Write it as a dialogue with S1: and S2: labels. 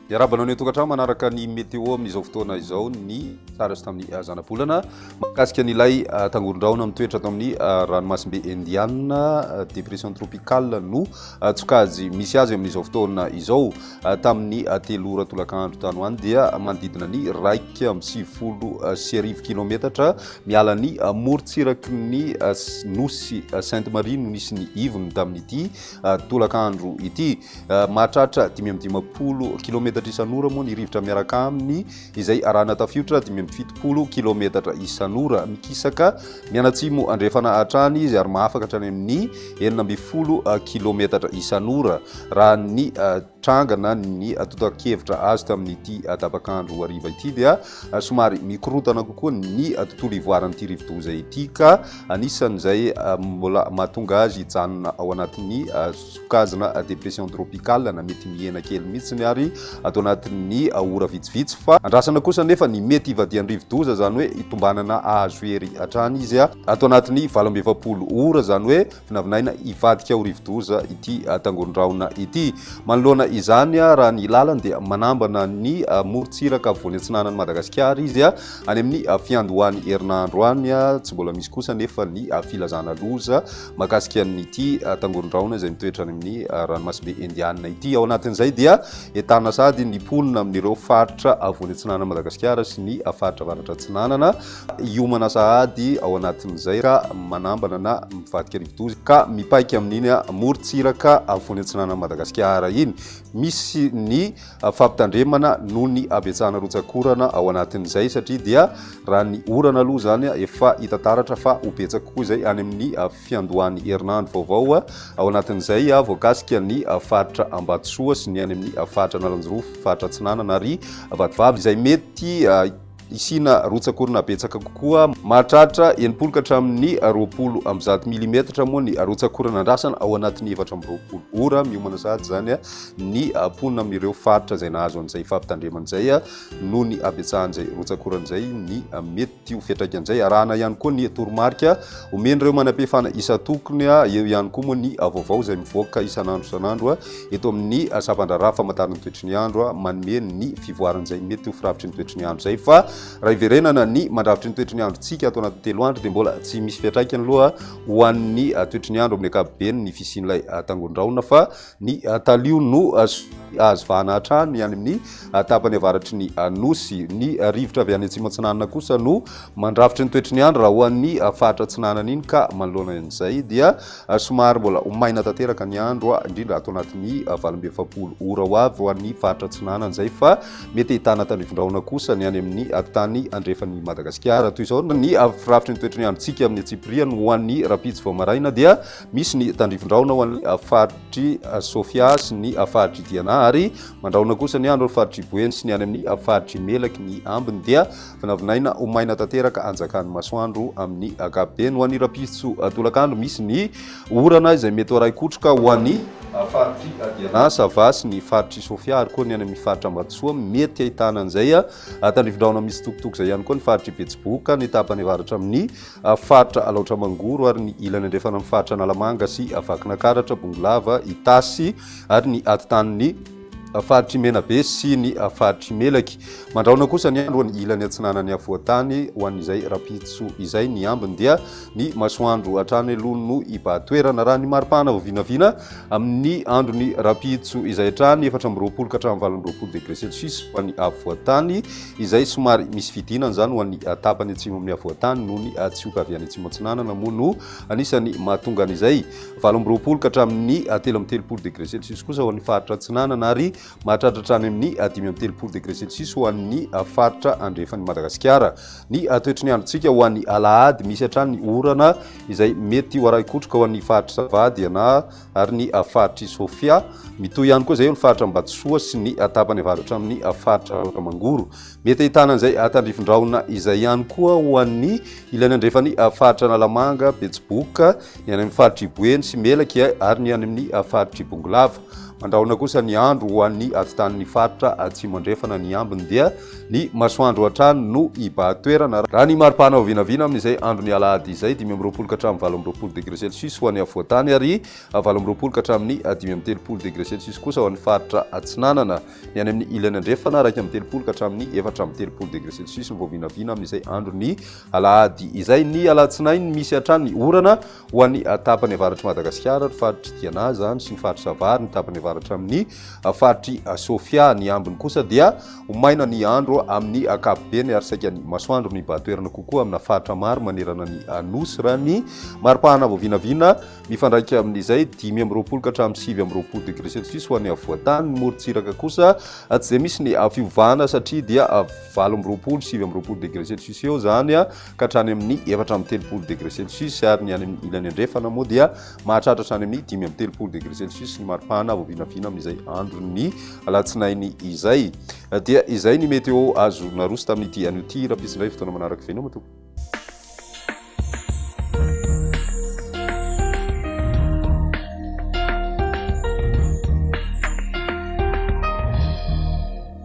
S1: Iarabanao ny tokantrano manaraka ny météo amin'izao fotoana izao ny tsara sy tamin'ny zana-bolana mahakasika an'ilay tangoron-drahona mitoetra ato amin'ny ranomasimbe indiana dépression tropicale no tsokajy misy azy amin'izao fotoana izao tamin'ny telo ora tolakandro tany hoany dia manodidina ny 1.70 kilometatra miala ny morontsiraky ny nosy Sainte Marie no nisy ny ivony tamin'ity tolakandro ity mahatratra 510 kilometatra isan'ora moa ny rivotra miaraka aminy izay arahana tafiotra 570 kilometatra isan'ora mikisaka mianatsimo andrefana hatrany izy ary mahafaka hatrany amin'ny 910 kilometatra isan'ora raha ny trangana ny totoakevitra azo tamin'ity tapakandro ariva ity dia somary mikorotana kokoa ny tontolo ivoaran'ity rivodoza ity ka anisan'izay mbola mahatonga azy hijanona ao anatin'ny sokajina dépression tropicale na mety mihena kely mihitsiny ary atao anatin'ny ora vitsivitsy fa andrasana kosa nefa ny mety ivadian'ny rivodoza zany hoe itombanana ahazo hery hatrany izy atao anatin'ny 20 ora zany hoe vinavinaina ivadika ao rivodoza ity tangoron-drahona ity manoloana izany raha ny lalany dia manambana ny morontsiraka voany antsinanan'ny Madagascar izy any amin'ny fiandohany herinandro any tsy mbola misy kosa nefa ny filazana loza mahakasika an'ity tangoron-drahona izay mitoetra any amin'ny ranomasimbe indiana ity ao anatin'izay dia entana sady ny polina amin'ireo faritra voany antsinanana Madagascar sy ny faritra avaratra antsinanana iomana sahady ao anatin'izay ka manambana na mivadika rivodoza ka mipaika amin'iny morontsiraka voany antsinanana Madagascar iny misy ny fampitandremana noho ny abetsahana rotsakorana ao anatin'izay satria dia raha ny orana aloha zany efa hitataratra fa hobetsaka kokoa izay any amin'ny fiandohany herinandro vaovao ao anatin'izay voakasika ny faritra Ambatsoa sy ny any amin'ny faritra Nalanjorofo faritra Atsinanana ary Vatovavy izay mety isina rotsakorana betsaka kokoa mahatratra 70 ka hatramin'ny 20 milimetatra moa ny rotsakorana andrasana ao anatin'ny 420 ora miomana sady zany ny ponina amin'ireo faritra izay nahazo an'izay fampitandreman'izay noho ny abetsahan'izay rotsakoran'izay ny mety ho fiantraikan'izay arahana ihany koa ny toromarika omen'ireo manam-pihefana isa tokony eo ihany koa moa ny vaovao izay mivoaka isan'andro eto amin'ny sapan-draharaha famantarana ny toetry ny andro manome ny fivoaran'izay mety ho firafitry ny toetry ny andro izay fa raha iverenana ny mandravitry ny toetry ny androntsika ato anaty telo andro dia mbola tsy misy fiantraikany aloha ho an'ny toetry ny andro amin'ny ankapobeny ny fisian'ilay tangoron-drahona fa ny talio no azo vahana hatrany any amin'ny tapany avaratry ny nosy ny rivotra avy any atsimo antsinanana kosa no mandravitry ny toetry ny andro raha ho an'ny faritra antsinanana iny ka manoloana an'izay dia somary mbola homaina tanteraka ny andro indrindra ato anatin'ny 20 ora ho avy ho an'ny faritra antsinanana izay fa mety hitana tandrivon-drahona kosa ny any amin'ny tany andrefan'ny Madagascar toy izao ny firafitry ny toetry ny androntsika amin'ny Tsipria no ho an'ny rapitsy vao maraina dia misy ny tandrivon-drahona ho an'ny faritry Sofia sy ny faritry Diana ary mandrahona kosa ny andro faritry Boeny sy ny any amin'ny faritry Melaky ny ambiny dia vinavinaina homaina tanteraka anjakan'ny masoandro amin'ny ankapobeny ho an'ny rapitso tolakandro misy ny orana izay mety ho raikotroka ho an'ny faritry Diana Sava sy ny faritry Sofia ary koa ny any amin'ny faritra Ambatsoa mety ahitana an'izay tandrivon-drahona misy tokotoko izay ihany koa ny faritry Betsiboka ny tapany avaratra amin'ny faritra Alaotra Mangoro ary ny ilany andrefana amin'ny faritra Nalamanga sy Vakinankaratra Bongolava Itasy ary ny atitan'ny faritry Menabe sy ny faritry Melaky mandrahona kosa ny andro ny ilany antsinanany afoatany ho an'izay rapitso izay ny ambiny dia ny masoandro hatrany aloha no ipahatoerana raha ny maripana vinavina amin'ny andro ny rapitso izay hatrany 420 ka hatramin'ny 20 degré celsius ho an'ny afoatany izay somary misy fidinana zany ho an'ny tapany atsimo amin'ny afoatany noho ny tsioka avy any atsimo antsinanana moa no anisany mahatonga an'izay 20 ka hatramin'ny 13 degré celsius kosa ho an'ny faritra antsinanana ary mahatratratra any amin'ny 5 degré celsius ho an'ny faritra andrefan'ny Madagascar ny toetry ny androntsika ho an'ny alahady misy hatrany ny orana izay mety ho araikotroka ho an'ny faritry Savady ana ary ny faritry Sofia mitoy ihany koa izay ny faritra Ambatsoa sy ny tapany avaratra amin'ny faritra Alaotra Mangoro mety ahitana an'izay tandrivon-drahona izay ihany koa ho an'ny ilany andrefan'ny faritra Nalamanga Betsiboka ny any amin'ny faritry Boeny sy Melaky ary ny any amin'ny faritry Bongolava mandrahona kosa ny andro ho an'ny atitan'ny faritra atsimo andrefana ny ambiny dia ny masoandro hatrany no ibatoerana raha ny maripahana ho vinavina amin'izay andro ny alahady izay 5 ka hatramin'ny 20 degré celsius ho an'ny afoatany ary 20 ka hatramin'ny 5 degré celsius kosa ho an'ny faritra atsinanana ny any amin'ny ilany andrefana raika amin'ny 3 ka hatramin'ny 4 degré celsius no vinavina amin'izay andro ny alahady izay ny alatsinainy misy hatrany orana ho an'ny tapany avaratry Madagascar faritry Tiana zany sy ny faritry Savary ny tapany avaratra amin'ny faritry Sofia ny ambiny kosa dia maina ny andro amin'ny akapobeny ary saika ny masoandro ny batoerana kokoa amina faritra maro manerana ny anosy raha ny maripahana voavinavina mifandraika amin'izay 5 ka hatramin'ny 7 degré celsius ho an'ny avoatany ny morontsiraka kosa tsy zay misy ny fivavahana satria dia 7 degré celsius eo zany ka hatrany amin'ny 4 degré celsius ary ny any amin'ny ilany andrefana moa dia mahatratra hatrany amin'ny 5 degré celsius ny maripahana voavinavina amin'izay andro ny alatsinainy izay dia izay ny météo azo naroso tamin'ity an'ity raha pisindray fotoana manaraka venao matoko